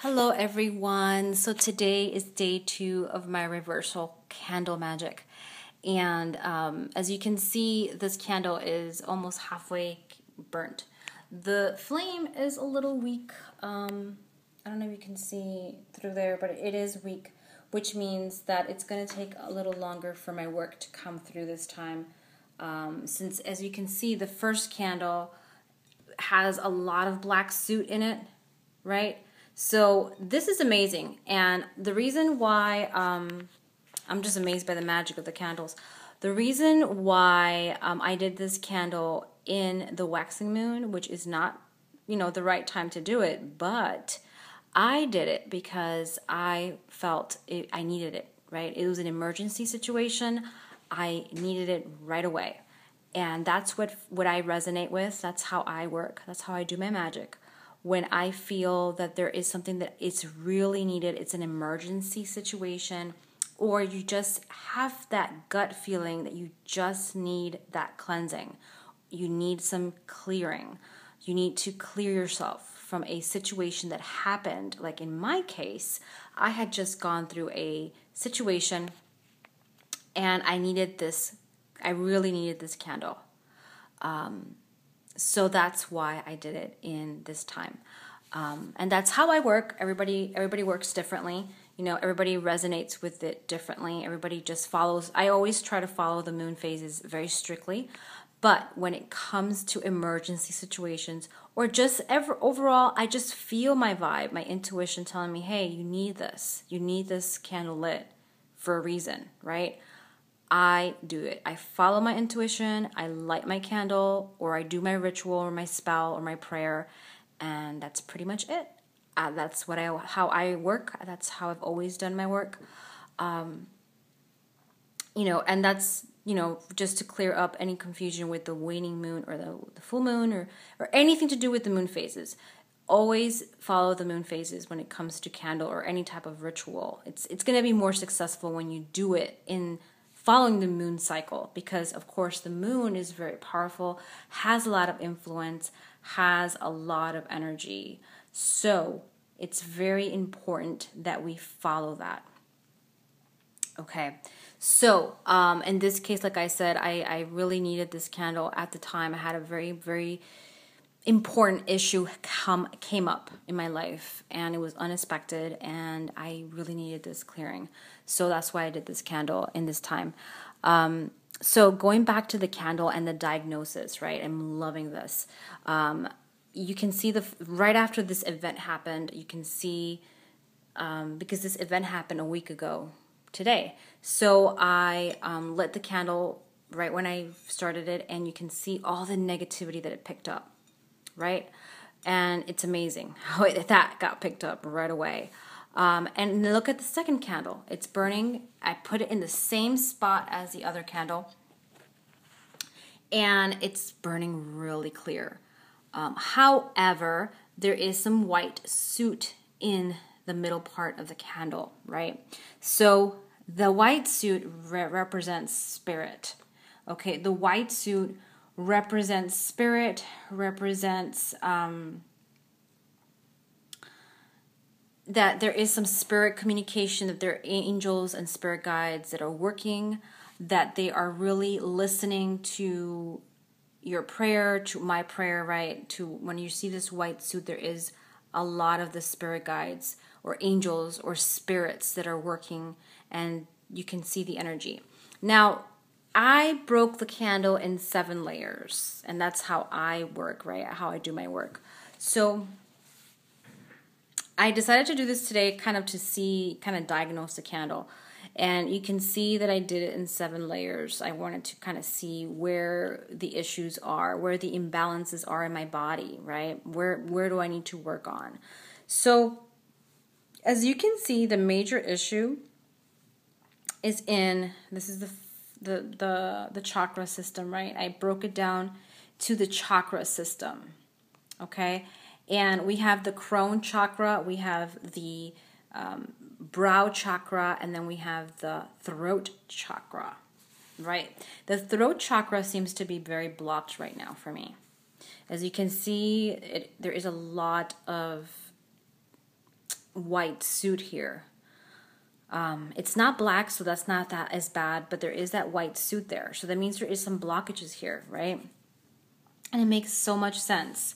Hello everyone. So today is day 2 of my reversal candle magic. And as you can see, this candle is almost halfway burnt. The flame is a little weak. I don't know if you can see through there, but it is weak, which means that it's going to take a little longer for my work to come through this time. Since, as you can see, the first candle has a lot of black soot in it, right? So this is amazing, and the reason why I'm just amazed by the magic of the candles. The reason why I did this candle in the waxing moon, which is not, the right time to do it, but I did it because I felt I needed it, right? It was an emergency situation. I needed it right away. And that's what I resonate with. That's how I work. That's how I do my magic. When I feel that there is something that it's really needed, it's an emergency situation, or you just have that gut feeling that you just need that cleansing. You need some clearing. You need to clear yourself from a situation that happened. Like in my case, I had just gone through a situation and I needed this. I really needed this candle. So that's why I did it in this time. And that's how I work. Everybody works differently. Everybody resonates with it differently. Everybody just follows. I always try to follow the moon phases very strictly. But when it comes to emergency situations or just overall, I just feel my vibe, my intuition telling me, hey, you need this. You need this candle lit for a reason, right? I do it. I follow my intuition, I light my candle, or I do my ritual or my spell or my prayer, and that's pretty much it. That's how I work. That's how I've always done my work. And that's, just to clear up any confusion with the waning moon or the full moon or anything to do with the moon phases. Always follow the moon phases when it comes to candle or any type of ritual. It's going to be more successful when you do it in following the moon cycle, because of course the moon is very powerful, has a lot of influence, has a lot of energy. So it's very important that we follow that. Okay, so in this case, like I said, I really needed this candle at the time. I had a very, very important issue came up in my life, and it was unexpected, and I really needed this clearing. So that's why I did this candle in this time. So going back to the candle and the diagnosis, right? I'm loving this. You can see right after this event happened, you can see, because this event happened a week ago today. So I lit the candle right when I started it, and you can see all the negativity that it picked up. Right? And it's amazing how that got picked up right away. And look at the second candle. It's burning. I put it in the same spot as the other candle. And it's burning really clear. However, there is some white soot in the middle part of the candle, right? So the white soot represents spirit. Okay, the white soot represents spirit, represents that there is some spirit communication, that there are angels and spirit guides that are working, that they are really listening to your prayer, to my prayer, right? To when you see this white suit, there is a lot of the spirit guides or angels or spirits that are working, and you can see the energy. Now, I broke the candle in 7 layers, and that's how I work, right? How I do my work. So I decided to do this today kind of diagnose the candle. And you can see that I did it in 7 layers. I wanted to kind of see where the issues are, where the imbalances are in my body, right? Where do I need to work on? So as you can see, the major issue is this is the chakra system, right? I broke it down to the chakra system, okay? And we have the crown chakra, we have the brow chakra, and then we have the throat chakra, right? The throat chakra seems to be very blocked right now for me. As you can see, there is a lot of white suit here. It's not black, so that's not that as bad, but there is that white suit there. So that means there is some blockages here, right? And it makes so much sense.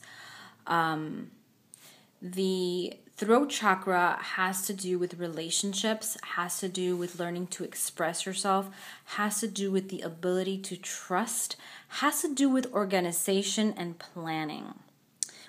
The throat chakra has to do with relationships, has to do with learning to express yourself, has to do with the ability to trust, has to do with organization and planning,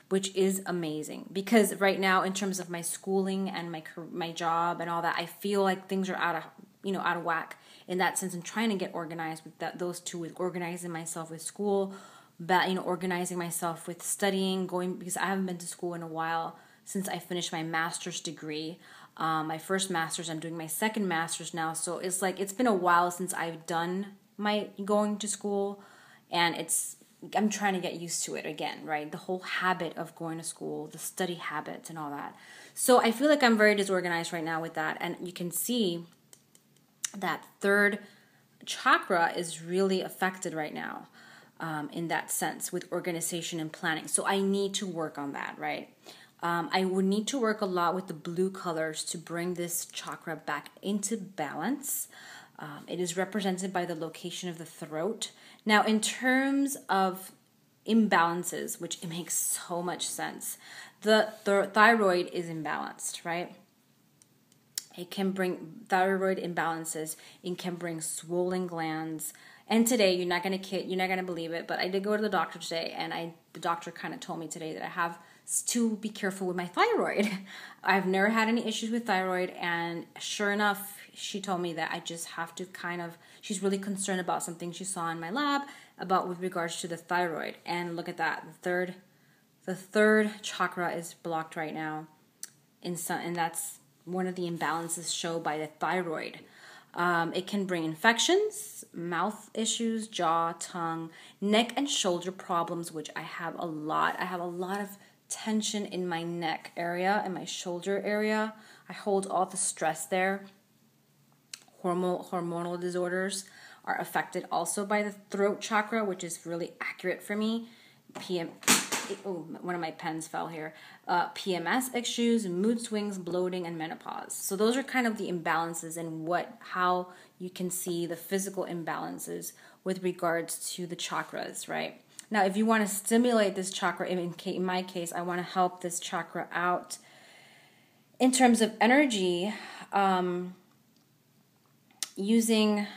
which is amazing. Because right now, in terms of my schooling and my job and all that, I feel like things are out of whack in that sense. I'm trying to get organized with those two, with organizing myself with school, but organizing myself with studying, because I haven't been to school in a while since I finished my master's degree. My first master's, I'm doing my second master's now. So it's like, it's been a while since I've done my going to school, and I'm trying to get used to it again, right? The whole habit of going to school, the study habits and all that. So I feel like I'm very disorganized right now with that. And you can see that third chakra is really affected right now in that sense with organization and planning. So I need to work on that, right? I would need to work a lot with the blue colors to bring this chakra back into balance. It is represented by the location of the throat. Now, in terms of imbalances, which it makes so much sense, the thyroid is imbalanced, right? It can bring thyroid imbalances. It can bring swollen glands. And today, you're not gonna believe it, but I did go to the doctor today, and the doctor kind of told me today that I have to be careful with my thyroid. I've never had any issues with thyroid, and sure enough, she told me that I just have to she's really concerned about something she saw in my lab with regards to the thyroid. And look at that, the third chakra is blocked right now, and that's one of the imbalances shown by the thyroid. It can bring infections, mouth issues, jaw, tongue, neck and shoulder problems, which I have a lot. I have a lot of tension in my neck area and my shoulder area. I hold all the stress there. Hormonal disorders are affected also by the throat chakra, which is really accurate for me. One of my pens fell here. PMS issues, mood swings, bloating, and menopause. So those are kind of the imbalances and how you can see the physical imbalances with regards to the chakras, right? Now, if you want to stimulate this chakra, in my case, I want to help this chakra out in terms of energy, using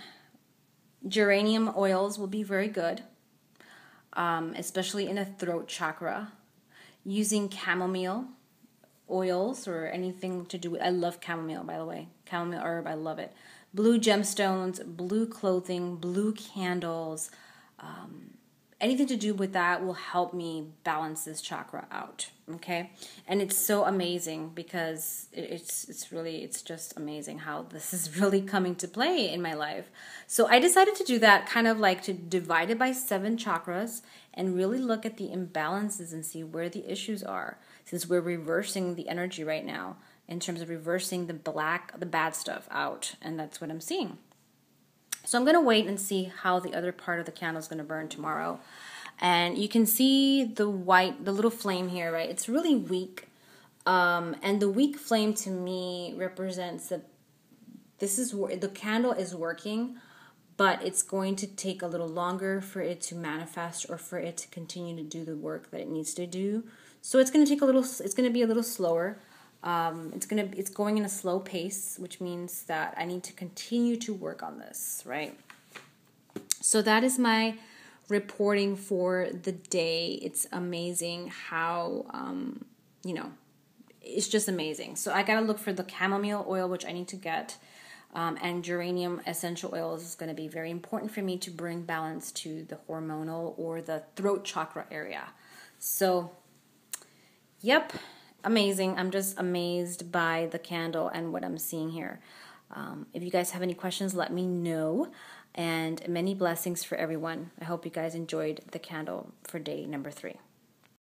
geranium oils will be very good. Especially in the throat chakra. Using chamomile oils or anything to do with, I love chamomile, by the way. Chamomile herb, I love it. Blue gemstones, blue clothing, blue candles, anything to do with that will help me balance this chakra out, okay? And it's so amazing because it's just amazing how this is really coming to play in my life. So I decided to do that, kind of like to divide it by 7 chakras and really look at the imbalances and see where the issues are, since we're reversing the energy right now in terms of reversing the bad stuff out, and that's what I'm seeing. So I'm going to wait and see how the other part of the candle is going to burn tomorrow. And you can see the little flame here, right? It's really weak. And the weak flame to me represents that the candle is working, but it's going to take a little longer for it to manifest or for it to continue to do the work that it needs to do. So it's going to be a little slower. It's going in a slow pace, which means that I need to continue to work on this, right? So that is my reporting for the day. It's amazing how, it's just amazing. So I got to look for the chamomile oil, which I need to get, and geranium essential oils is going to be very important for me to bring balance to the hormonal or the throat chakra area. So, yep. Amazing. I'm just amazed by the candle and what I'm seeing here. If you guys have any questions, let me know. And many blessings for everyone. I hope you guys enjoyed the candle for day number 3.